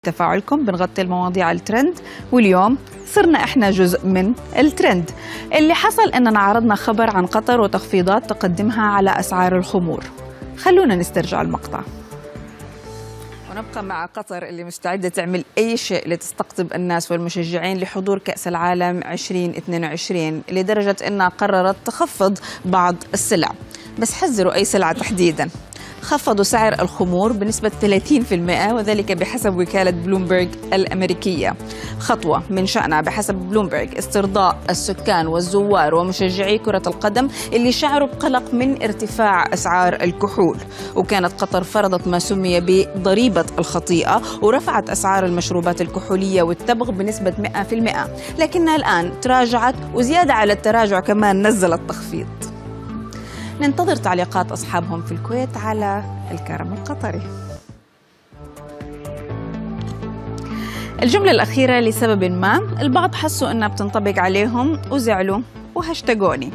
تفاعلكم بنغطي المواضيع الترند، واليوم صرنا احنا جزء من الترند. اللي حصل اننا عرضنا خبر عن قطر وتخفيضات تقدمها على اسعار الخمور. خلونا نسترجع المقطع. ونبقى مع قطر اللي مستعدة تعمل أي شيء لتستقطب الناس والمشجعين لحضور كأس العالم 2022، لدرجة أنها قررت تخفض بعض السلع. بس حذروا أي سلعة تحديداً. خفضوا سعر الخمور بنسبة 30%، وذلك بحسب وكالة بلومبرج الأمريكية. خطوة من شأنها بحسب بلومبرج استرضاء السكان والزوار ومشجعي كرة القدم اللي شعروا بقلق من ارتفاع أسعار الكحول. وكانت قطر فرضت ما سمي بضريبة الخطيئة، ورفعت أسعار المشروبات الكحولية والتبغ بنسبة 100%، لكنها الآن تراجعت، وزيادة على التراجع كمان نزلت تخفيض. ننتظر تعليقات أصحابهم في الكويت على الكرم القطري. الجملة الأخيرة لسبب ما البعض حسوا أنها بتنطبق عليهم وزعلوا وهاشتاجوني.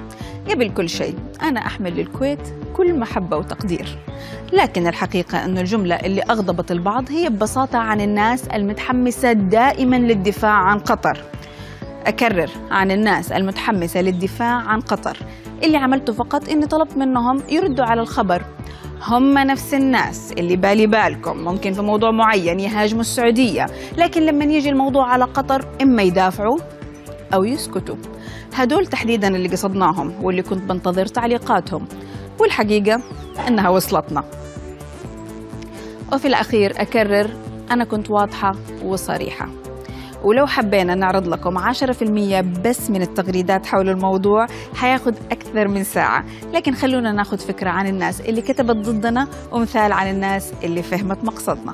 قبل كل شيء أنا أحمل للكويت كل محبة وتقدير، لكن الحقيقة أن الجملة اللي أغضبت البعض هي ببساطة عن الناس المتحمسة دائما للدفاع عن قطر. أكرر، عن الناس المتحمسة للدفاع عن قطر. اللي عملته فقط إني طلبت منهم يردوا على الخبر. هم نفس الناس اللي بالكم ممكن في موضوع معين يهاجموا السعودية، لكن لما يجي الموضوع على قطر إما يدافعوا أو يسكتوا. هدول تحديدا اللي قصدناهم واللي كنت بنتظر تعليقاتهم، والحقيقة إنها وصلتنا. وفي الأخير أكرر، أنا كنت واضحة وصريحة. ولو حبينا نعرض لكم 10% بس من التغريدات حول الموضوع حياخد أكثر من ساعة، لكن خلونا ناخد فكرة عن الناس اللي كتبت ضدنا ومثال عن الناس اللي فهمت مقصدنا.